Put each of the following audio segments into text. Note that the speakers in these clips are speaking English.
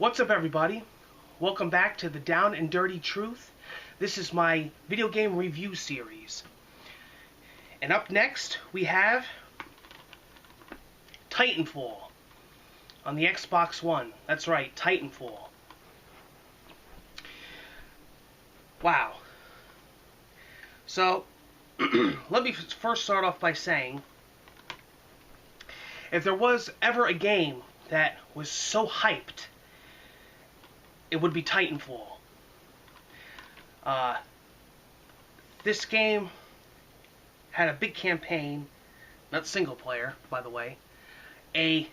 What's up, everybody? Welcome back to the Down and Dirty Truth. This is my video game review series. And up next, we have Titanfall on the Xbox One. That's right, Titanfall. Wow. So, let me first start off by saying, if there was ever a game that was so hyped, it would be Titanfall. This game had a big campaign, not single player, by the way, a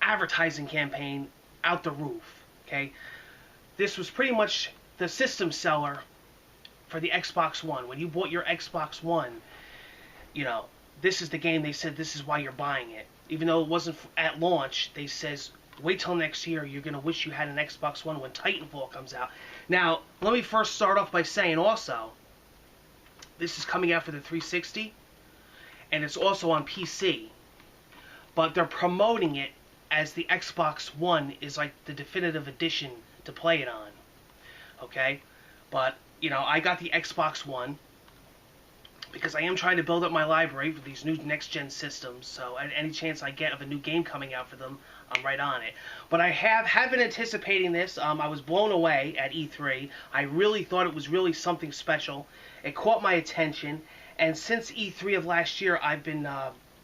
advertising campaign out the roof. Okay, this was pretty much the system seller for the Xbox One. When you bought your Xbox One, you know, this is the game. They said this is why you're buying it, even though it wasn't at launch. They says, wait till next year, you're going to wish you had an Xbox One when Titanfall comes out. Now, let me first start off by saying also, this is coming out for the 360, and it's also on PC. But they're promoting it as the Xbox One is like the definitive edition to play it on. Okay? But, you know, I got the Xbox One because I am trying to build up my library for these new next-gen systems, so at any chance I get of a new game coming out for them, I'm right on it. But I have been anticipating this. I was blown away at E3. I really thought it was really something special. It caught my attention, and since E3 of last year, I've been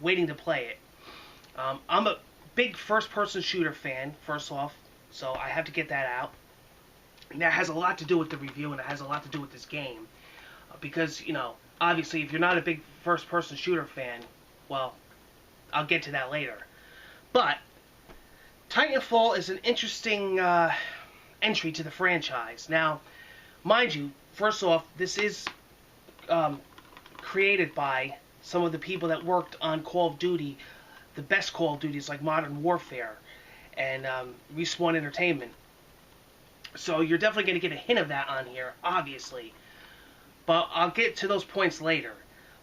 waiting to play it. I'm a big first-person shooter fan, first off, so I have to get that out. And that has a lot to do with the review, and it has a lot to do with this game. Because, you know, obviously, if you're not a big first-person shooter fan, well, I'll get to that later. But Titanfall is an interesting entry to the franchise. Now, mind you, first off, this is created by some of the people that worked on Call of Duty, the best Call of Duties like Modern Warfare and Respawn Entertainment. So you're definitely going to get a hint of that on here, obviously. But I'll get to those points later.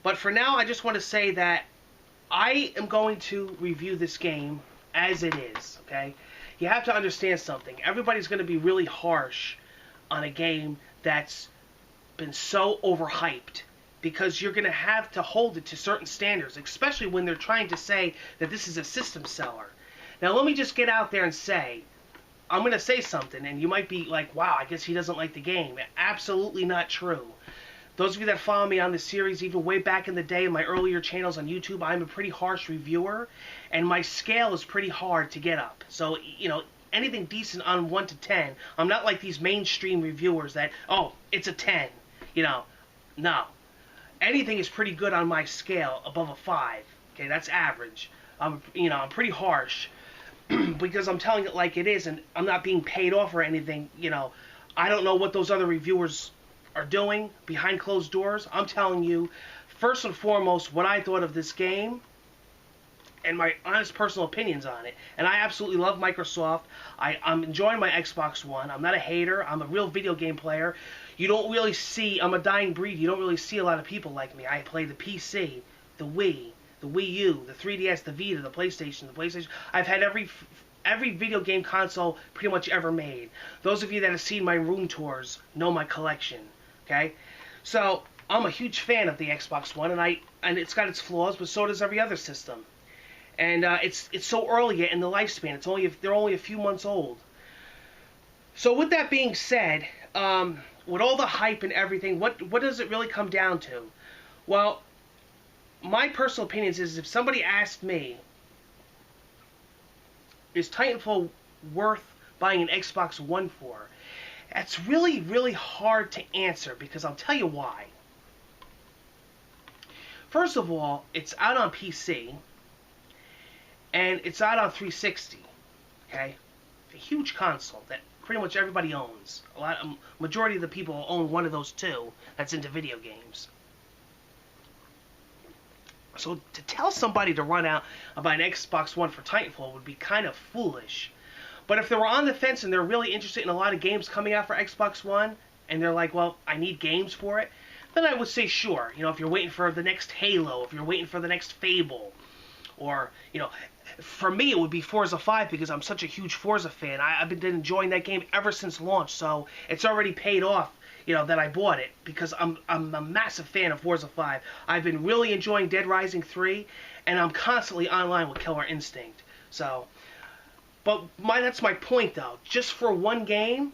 But for now, I just want to say that I am going to review this game as it is, okay? You have to understand something. Everybody's going to be really harsh on a game that's been so overhyped, because you're going to have to hold it to certain standards, especially when they're trying to say that this is a system seller. Now, let me just get out there and say, I'm going to say something, and you might be like, wow, I guess he doesn't like the game. Absolutely not true. Those of you that follow me on this series, even way back in the day in my earlier channels on YouTube, I'm a pretty harsh reviewer, and my scale is pretty hard to get up. So, you know, anything decent on 1 to 10, I'm not like these mainstream reviewers that, oh, it's a 10. You know, no. Anything is pretty good on my scale above a 5. Okay, that's average. I'm pretty harsh because I'm telling it like it is, and I'm not being paid off or anything. You know, I don't know what those other reviewers are doing behind closed doors. I'm telling you, first and foremost, what I thought of this game and my honest personal opinions on it. And I absolutely love Microsoft. I'm enjoying my Xbox One. I'm not a hater. I'm a real video game player. You don't really see, I'm a dying breed. You don't really see a lot of people like me. I play the PC, the Wii U, the 3DS, the Vita, the PlayStation. I've had every video game console pretty much ever made. Those of you that have seen my room tours know my collection. Okay, so I'm a huge fan of the Xbox One, and it's got its flaws, but so does every other system. And it's so early yet in the lifespan. They're only a few months old. So with that being said, with all the hype and everything, what does it really come down to? Well, my personal opinion is, if somebody asked me, is Titanfall worth buying an Xbox One for? That's really, really hard to answer, because I'll tell you why. First of all, it's out on PC, and it's out on 360, okay? It's a huge console that pretty much everybody owns. Majority of the people own one of those two that's into video games. So to tell somebody to run out and buy an Xbox One for Titanfall would be kind of foolish. But if they were on the fence and they're really interested in a lot of games coming out for Xbox One, and they're like, well, I need games for it, then I would say sure. You know, if you're waiting for the next Halo, if you're waiting for the next Fable, or, you know, For me, it would be Forza 5 because I'm such a huge Forza fan. I've been enjoying that game ever since launch, so it's already paid off, that I bought it because I'm a massive fan of Forza 5. I've been really enjoying Dead Rising 3, and I'm constantly online with Killer Instinct. So, but that's my point though. Just for one game,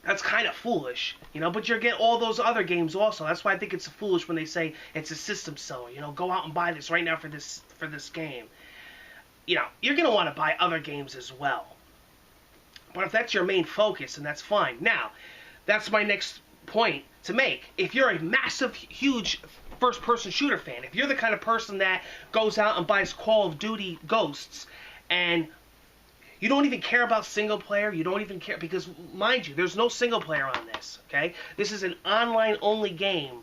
that's kind of foolish, but you get all those other games also. That's why I think it's foolish when they say it's a system seller. Go out and buy this right now for this game. You're going to want to buy other games as well. But if that's your main focus, then that's fine. Now, that's my next point to make. If you're a massive, huge first-person shooter fan, if you're the kind of person that goes out and buys Call of Duty Ghosts, and you don't even care about single player, you don't even care, because, mind you, there's no single player on this, okay? This is an online-only game.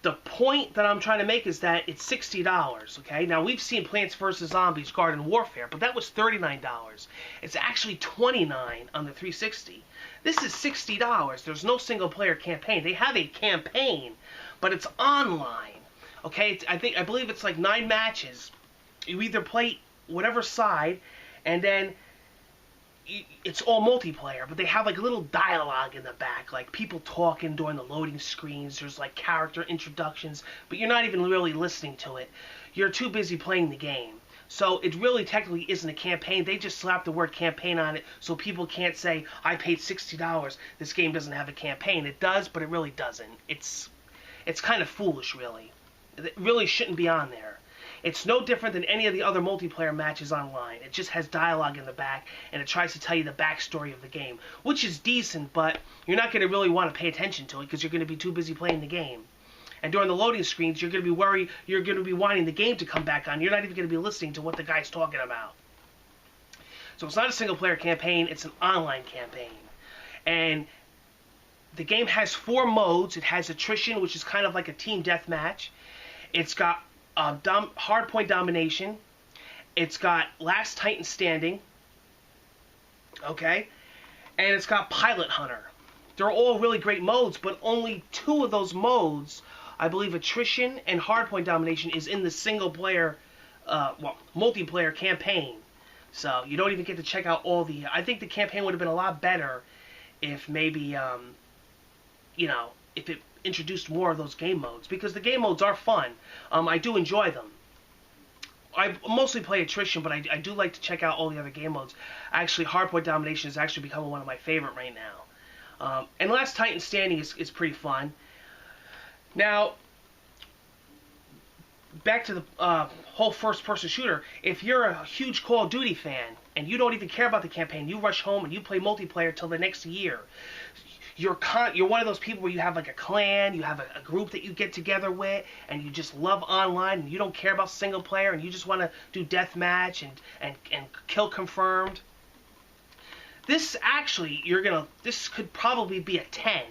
The point that I'm trying to make is that it's $60, okay? Now, we've seen Plants vs. Zombies Garden Warfare, but that was $39. It's actually $29 on the 360. This is $60. There's no single-player campaign. They have a campaign, but it's online, okay? I believe it's like 9 matches. You either play whatever side, and then it's all multiplayer, but they have like little dialogue in the back, like people talking during the loading screens. There's like character introductions, but you're not even really listening to it. You're too busy playing the game. So it really technically isn't a campaign. They just slapped the word campaign on it so people can't say, I paid $60, this game doesn't have a campaign. It does, but it really doesn't. It's kind of foolish, really. It really shouldn't be on there. It's no different than any of the other multiplayer matches online. It just has dialogue in the back, and it tries to tell you the backstory of the game, which is decent, but you're not going to really want to pay attention to it because you're going to be too busy playing the game. And during the loading screens, you're going to be worried, you're going to be wanting the game to come back on. You're not even going to be listening to what the guy's talking about. So it's not a single-player campaign, it's an online campaign. And the game has 4 modes. It has attrition, which is kind of like a team deathmatch. It's got hardpoint domination. It's got Last Titan Standing. Okay? And it's got Pilot Hunter. They're all really great modes, but only 2 of those modes, I believe attrition and hardpoint domination, is in the single-player, multiplayer campaign. So you don't even get to check out all the... I think the campaign would have been a lot better if maybe, if it introduced more of those game modes, because the game modes are fun. I do enjoy them. I mostly play attrition, but I do like to check out all the other game modes. Actually, hardpoint domination is actually becoming one of my favorite right now. And Last Titan Standing is pretty fun. Now, back to the whole first-person shooter. If you're a huge Call of Duty fan and you don't even care about the campaign, you rush home and you play multiplayer till the next year. You're one of those people where you have like a clan, you have a group that you get together with, and you just love online, and you don't care about single player, and you just want to do deathmatch and kill confirmed. This actually, this could probably be a 10,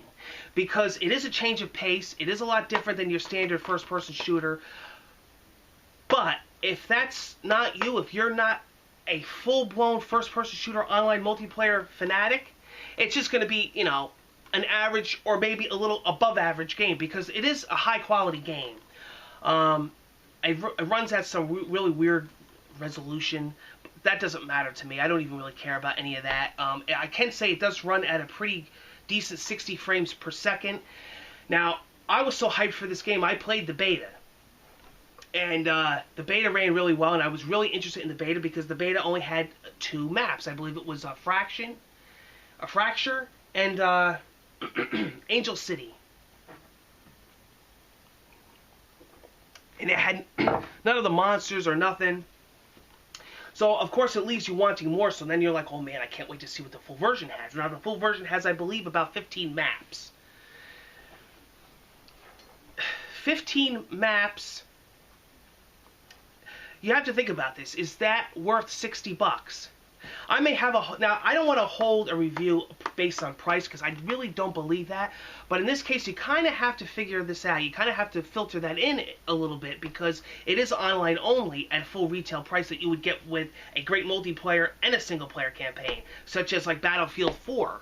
because it is a change of pace. It is a lot different than your standard first-person shooter. But if that's not you, if you're not a full-blown first-person shooter online multiplayer fanatic, it's just going to be, an average or maybe a little above average game, because it is a high quality game. It runs at some really weird resolution. That doesn't matter to me. I don't even really care about any of that. I can say it does run at a pretty decent 60 frames per second. Now, I was so hyped for this game, I played the beta. And the beta ran really well, and I was really interested in the beta because the beta only had 2 maps. I believe it was a Fracture, and Angel City. And it had none of the monsters or nothing. So, of course, it leaves you wanting more. So then you're like, oh man, I can't wait to see what the full version has. Now, the full version has, I believe, about 15 maps. 15 maps. You have to think about this. Is that worth $60? I may have now, I don't want to hold a review based on price because I really don't believe that. But in this case, you kind of have to figure this out. You kind of have to filter that in a little bit because it is online only at full retail price that you would get with a great multiplayer and a single player campaign, such as like Battlefield 4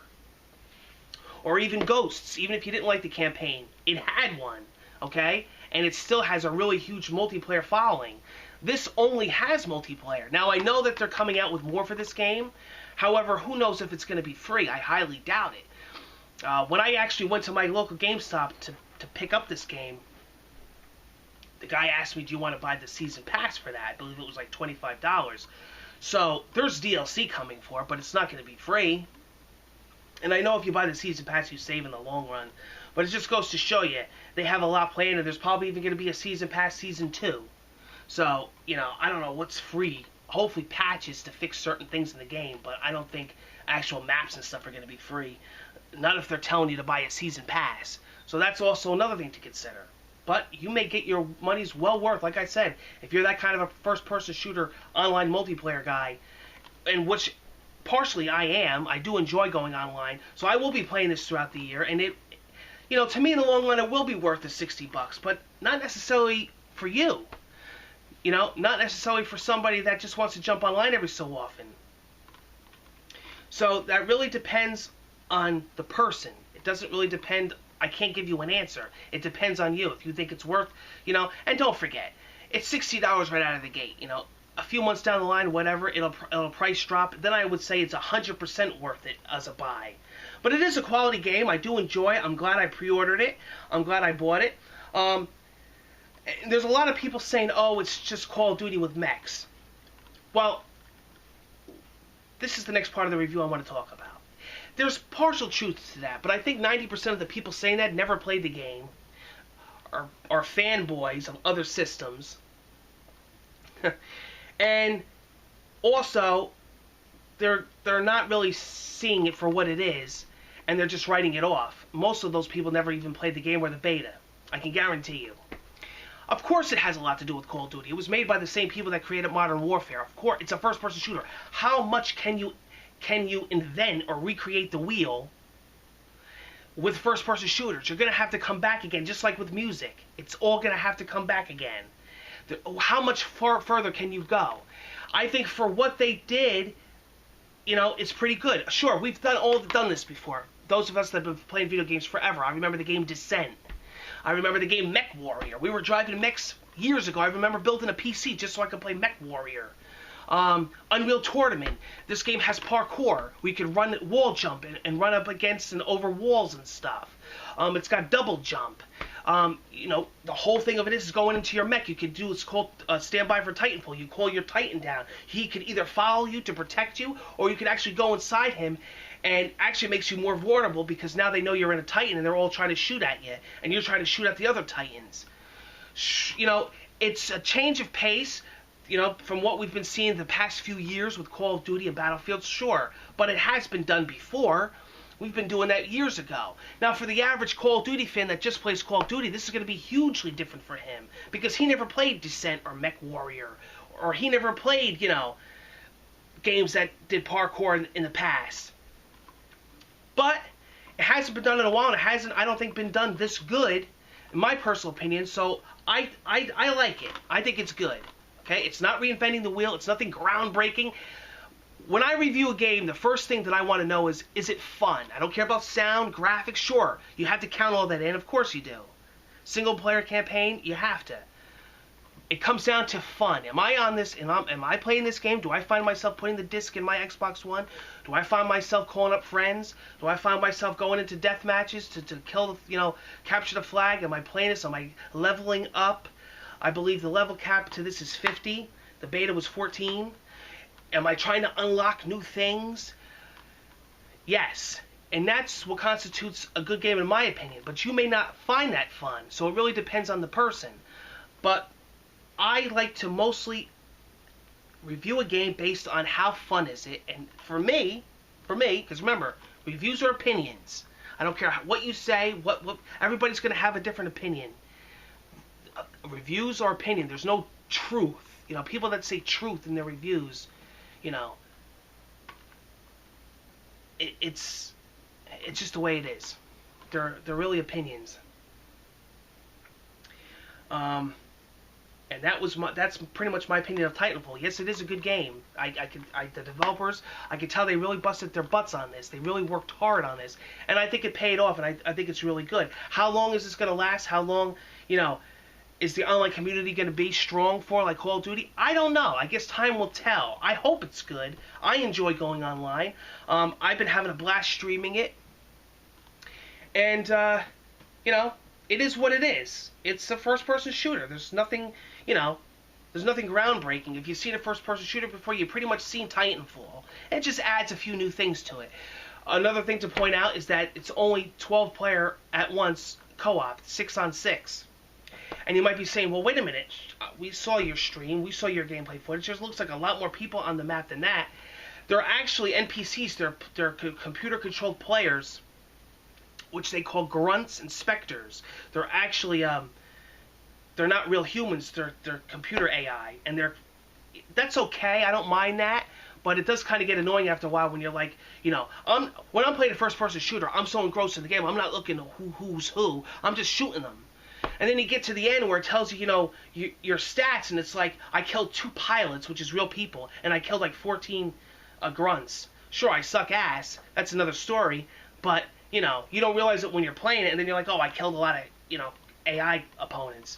or even Ghosts. Even if you didn't like the campaign, it had one, okay? And it still has a really huge multiplayer following. This only has multiplayer. Now, I know that they're coming out with more for this game. However, who knows if it's going to be free? I highly doubt it. When I actually went to my local GameStop to pick up this game, the guy asked me, do you want to buy the season pass for that? I believe it was like $25. So, there's DLC coming for it, but it's not going to be free. And I know if you buy the season pass, you save in the long run. But it just goes to show you, they have a lot planned, and there's probably even going to be a season pass season 2. So, you know, I don't know what's free. Hopefully patches to fix certain things in the game, but I don't think actual maps and stuff are going to be free. Not if they're telling you to buy a season pass. So that's also another thing to consider. But you may get your money's well worth, like I said, if you're that kind of a first-person shooter online multiplayer guy, and which partially I am. I do enjoy going online, so I will be playing this throughout the year, and it, you know, to me in the long run, it will be worth the $60, but not necessarily for you. You know, not necessarily for somebody that just wants to jump online every so often. So that really depends on the person. It doesn't really depend. I can't give you an answer. It depends on you. If you think it's worth, you know, and don't forget, it's $60 right out of the gate. You know, a few months down the line, whatever, it'll price drop. Then I would say it's 100% worth it as a buy. But it is a quality game. I do enjoy it. I'm glad I pre-ordered it. I'm glad I bought it. There's a lot of people saying, oh, it's just Call of Duty with mechs. Well, this is the next part of the review I want to talk about. There's partial truth to that, but I think 90% of the people saying that never played the game, are fanboys of other systems. And also, they're not really seeing it for what it is, and they're just writing it off. Most of those people never even played the game or the beta. I can guarantee you. Of course it has a lot to do with Call of Duty. It was made by the same people that created Modern Warfare. Of course, it's a first-person shooter. How much can you invent or recreate the wheel with first-person shooters? You're going to have to come back again, just like with music. It's all going to have to come back again. How much further can you go? I think for what they did, you know, it's pretty good. Sure, we've done this before. Those of us that have been playing video games forever. I remember the game Descent. I remember the game Mech Warrior. We were driving mechs years ago. I remember building a PC just so I could play Mech Warrior. Unreal Tournament. This game has parkour. We could run wall jump and run up against and over walls and stuff. It's got double jump. You know, the whole thing of it is going into your mech. You could do, it's called standby for Titanfall. You call your Titan down. He could either follow you to protect you, or you could actually go inside him, and actually makes you more vulnerable because now they know you're in a Titan and they're all trying to shoot at you, and you're trying to shoot at the other Titans. You know, it's a change of pace, you know, from what we've been seeing the past few years with Call of Duty and Battlefield, sure, but it has been done before. We've been doing that years ago. Now, for the average Call of Duty fan that just plays Call of Duty, this is going to be hugely different for him because he never played Descent or Mech Warrior, or he never played, you know, games that did parkour in the past. But it hasn't been done in a while, and it hasn't, I don't think, been done this good, in my personal opinion, so I like it. I think it's good. Okay? It's not reinventing the wheel. It's nothing groundbreaking. When I review a game, the first thing that I want to know is it fun? I don't care about sound, graphics, sure. You have to count all that in. Of course you do. Single-player campaign, you have to. It comes down to fun. Am I on this? Am I playing this game? Do I find myself putting the disc in my Xbox One? Do I find myself calling up friends? Do I find myself going into death matches to kill, you know, capture the flag? Am I playing this? Am I leveling up? I believe the level cap to this is 50. The beta was 14. Am I trying to unlock new things? Yes. And that's what constitutes a good game in my opinion. But you may not find that fun. So it really depends on the person. But I like to mostly review a game based on how fun is it. And for me, because remember, reviews are opinions. I don't care what you say. What everybody's going to have a different opinion. Reviews are opinion. There's no truth. You know, people that say truth in their reviews, you know, it's just the way it is. They're really opinions. And that's pretty much my opinion of Titanfall. Yes, it is a good game. The developers, I could tell they really busted their butts on this. They really worked hard on this, and I think it paid off. And I think it's really good. How long is this going to last? How long, you know? Is the online community going to be strong for like Call of Duty? I don't know. I guess time will tell. I hope it's good. I enjoy going online. I've been having a blast streaming it. And, you know, it is what it is. It's a first-person shooter. There's nothing, you know, there's nothing groundbreaking. If you've seen a first-person shooter before, you've pretty much seen Titanfall. It just adds a few new things to it. Another thing to point out is that it's only 12-player at once co-op, 6-on-6. And you might be saying, well, wait a minute. We saw your stream. We saw your gameplay footage. There looks like a lot more people on the map than that. They're actually NPCs. They're computer-controlled players, which they call grunts and specters. They're actually, they're not real humans. They're computer AI. And that's okay. I don't mind that. But it does kind of get annoying after a while when you're like, you know, when I'm playing a first-person shooter, I'm so engrossed in the game, I'm not looking at who's who. I'm just shooting them. And then you get to the end where it tells you, you know, your stats, and it's like, I killed 2 pilots, which is real people, and I killed like 14 grunts. Sure, I suck ass. That's another story. But, you know, you don't realize it when you're playing it, and then you're like, oh, I killed a lot of, you know, AI opponents.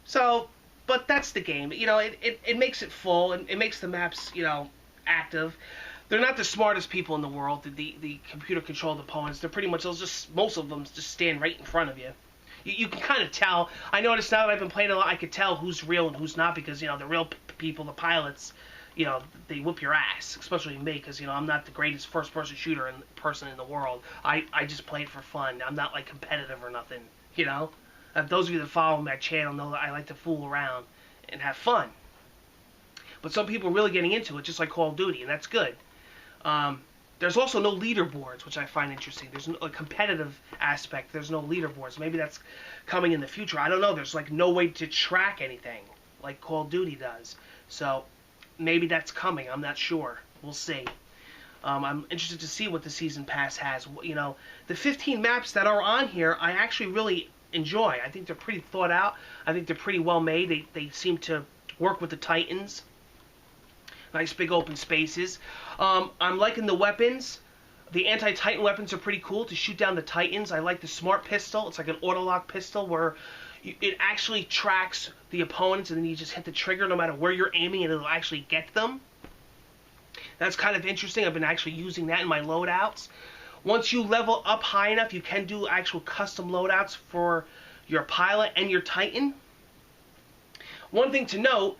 So, but that's the game. You know, it makes it full, and it makes the maps, you know, active. They're not the smartest people in the world, the computer-controlled opponents. They're pretty much, most of them just stand right in front of you. You can kind of tell. I noticed now that I've been playing a lot, I could tell who's real and who's not, because, you know, the real people, the pilots, you know, they whip your ass, especially me, because, you know, I'm not the greatest first-person shooter person in the world. I just play it for fun. I'm not, like, competitive or nothing, you know? Those of you that follow my channel know that I like to fool around and have fun. But some people are really getting into it, just like Call of Duty, and that's good. There's also no leaderboards, which I find interesting. There's a competitive aspect. There's no leaderboards. Maybe that's coming in the future. I don't know. There's like no way to track anything like Call of Duty does. So maybe that's coming. I'm not sure. We'll see. I'm interested to see what the Season Pass has. You know, the 15 maps that are on here, I actually really enjoy. I think they're pretty thought out. I think they're pretty well made. They seem to work with the Titans. Nice big open spaces. I'm liking the weapons. The anti-Titan weapons are pretty cool to shoot down the Titans. I like the smart pistol. It's like an auto-lock pistol where it actually tracks the opponents, and then you just hit the trigger no matter where you're aiming, and it'll actually get them. That's kind of interesting. I've been actually using that in my loadouts. Once you level up high enough, you can do actual custom loadouts for your pilot and your Titan. One thing to note,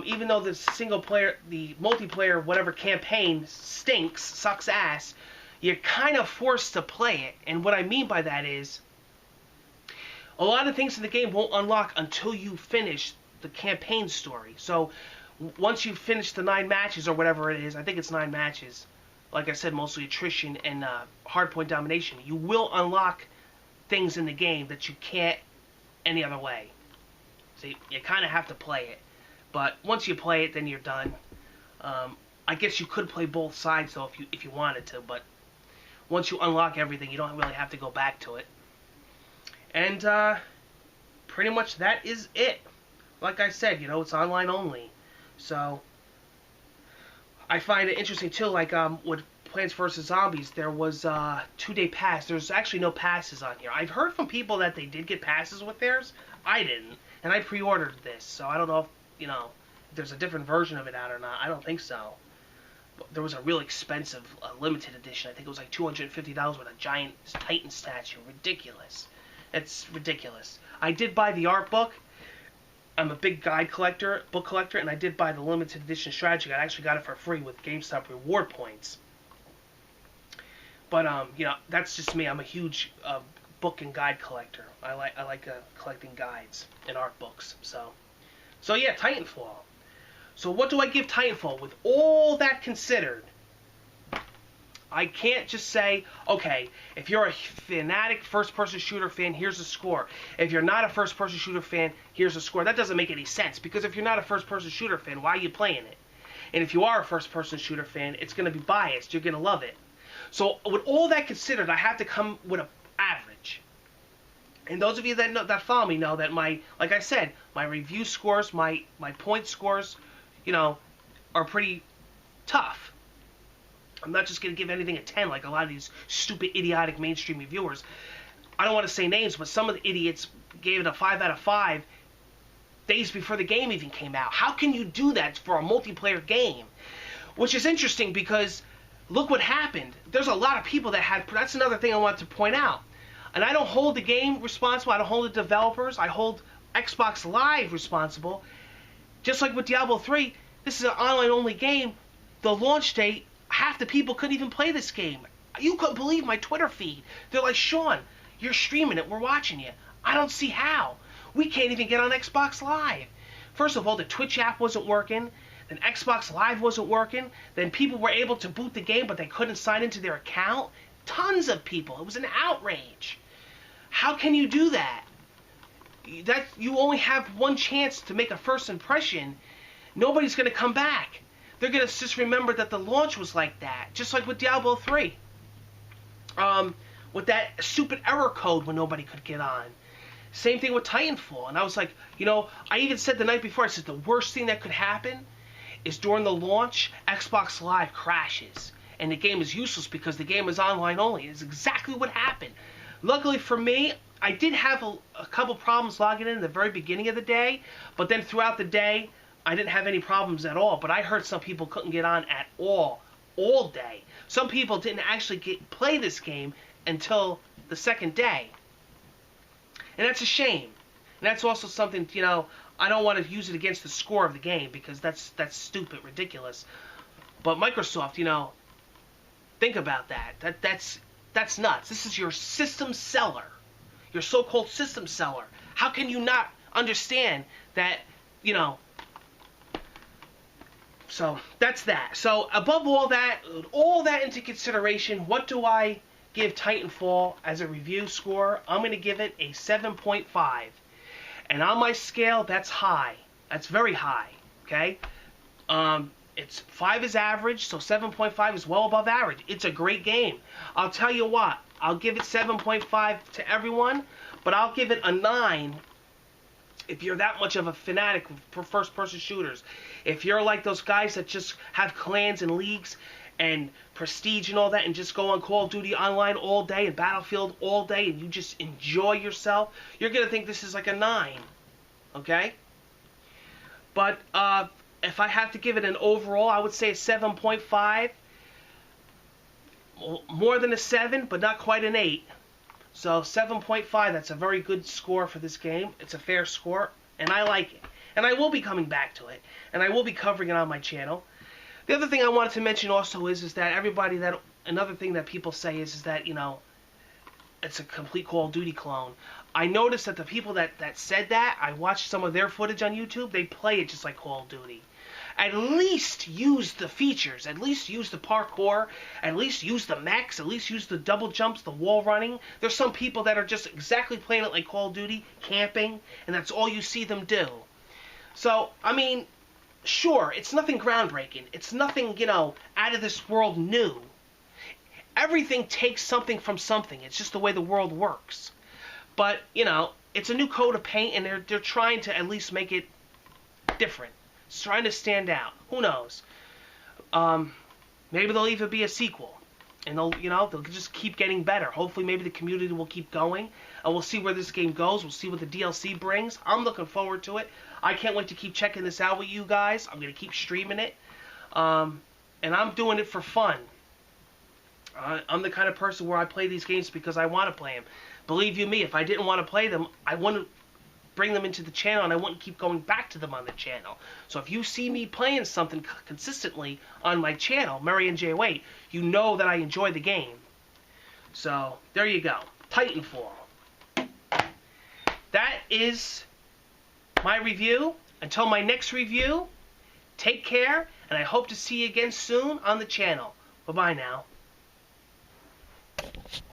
even though the single player, the multiplayer, whatever campaign sucks ass, you're kind of forced to play it. And what I mean by that is, a lot of things in the game won't unlock until you finish the campaign story. So once you finish the 9 matches or whatever it is, I think it's 9 matches, like I said, mostly attrition and hardpoint domination, you will unlock things in the game that you can't any other way. So you kind of have to play it. But once you play it, then you're done. I guess you could play both sides, though, if you wanted to. But once you unlock everything, you don't really have to go back to it. And pretty much that is it. Like I said, you know, it's online only. So I find it interesting, too. Like with Plants vs. Zombies, there was a 2-day pass. There's actually no passes on here. I've heard from people that they did get passes with theirs. I didn't. And I pre-ordered this, so I don't know if, you know, if there's a different version of it out or not. I don't think so. But there was a real expensive limited edition. I think it was like $250 with a giant Titan statue. Ridiculous. It's ridiculous. I did buy the art book. I'm a big book collector, and I did buy the limited edition strategy. I actually got it for free with GameStop reward points. But you know, that's just me. I'm a huge book and guide collector. I like collecting guides and art books. So yeah, Titanfall. So what do I give Titanfall? With all that considered, I can't just say, okay, if you're a fanatic first-person shooter fan, here's a score. If you're not a first-person shooter fan, here's a score. That doesn't make any sense, because if you're not a first-person shooter fan, why are you playing it? And if you are a first-person shooter fan, it's going to be biased. You're going to love it. So with all that considered, I have to come with an average. And those of you that follow me know that like I said, my review scores, my point scores, you know, are pretty tough. I'm not just going to give anything a 10 like a lot of these stupid, idiotic mainstream reviewers. I don't want to say names, but some of the idiots gave it a 5 out of 5 days before the game even came out. How can you do that for a multiplayer game? Which is interesting because look what happened. There's a lot of people that had, that's another thing I wanted to point out. And I don't hold the game responsible, I don't hold the developers, I hold Xbox Live responsible. Just like with Diablo 3, this is an online only game. The launch date, half the people couldn't even play this game. You couldn't believe my Twitter feed. They're like, Sean, you're streaming it, we're watching you. I don't see how. We can't even get on Xbox Live. First of all, the Twitch app wasn't working. Then Xbox Live wasn't working. Then people were able to boot the game, but they couldn't sign into their account. Tons of people. It was an outrage. How can you do that? That you only have one chance to make a first impression. Nobody's going to come back. They're going to just remember that the launch was like that. Just like with Diablo 3. With that stupid error code when nobody could get on. Same thing with Titanfall. And I was like, you know, I even said the night before, I said the worst thing that could happen is during the launch, Xbox Live crashes. And the game is useless because the game is online only. It's exactly what happened. Luckily for me, I did have a couple problems logging in the very beginning of the day. But then throughout the day, I didn't have any problems at all. But I heard some people couldn't get on at all day. Some people didn't actually play this game until the second day. And that's a shame. And that's also something, you know, I don't want to use it against the score of the game because that's stupid, ridiculous. But Microsoft, you know, think about that. That's nuts. This is your system seller. Your so-called system seller. How can you not understand that, you know? So, that's that. So, above all that into consideration, what do I give Titanfall as a review score? I'm going to give it a 7.5. And on my scale, that's high. That's very high, okay? It's 5 is average, so 7.5 is well above average. It's a great game. I'll tell you what, I'll give it 7.5 to everyone, but I'll give it a 9 if you're that much of a fanatic for first-person shooters. If you're like those guys that just have clans and leagues and prestige and all that and just go on Call of Duty Online all day and Battlefield all day and you just enjoy yourself, you're going to think this is like a 9, okay? But if I have to give it an overall, I would say a 7.5. More than a 7, but not quite an 8. So 7.5, that's a very good score for this game. It's a fair score, and I like it. And I will be coming back to it, and I will be covering it on my channel. The other thing I wanted to mention also is that another thing that people say is that, you know, it's a complete Call of Duty clone. I noticed that the people that said that, I watched some of their footage on YouTube, they play it just like Call of Duty. At least use the features, at least use the parkour, at least use the mechs, at least use the double jumps, the wall running. There's some people that are just exactly playing it like Call of Duty, camping, and that's all you see them do. So, I mean, sure, it's nothing groundbreaking. It's nothing, you know, out of this world new. Everything takes something from something. It's just the way the world works. But, you know, it's a new coat of paint, and they're trying to at least make it different. It's trying to stand out. Who knows? Maybe there'll even be a sequel. And they'll just keep getting better. Hopefully maybe the community will keep going. And we'll see where this game goes. We'll see what the DLC brings. I'm looking forward to it. I can't wait to keep checking this out with you guys. I'm going to keep streaming it. And I'm doing it for fun. I'm the kind of person where I play these games because I want to play them. Believe you me, if I didn't want to play them, I wouldn't bring them into the channel and I wouldn't keep going back to them on the channel. So if you see me playing something consistently on my channel, Murray and J. Wait, you know that I enjoy the game. So there you go. Titanfall. That is my review. Until my next review, take care, and I hope to see you again soon on the channel. Bye-bye now.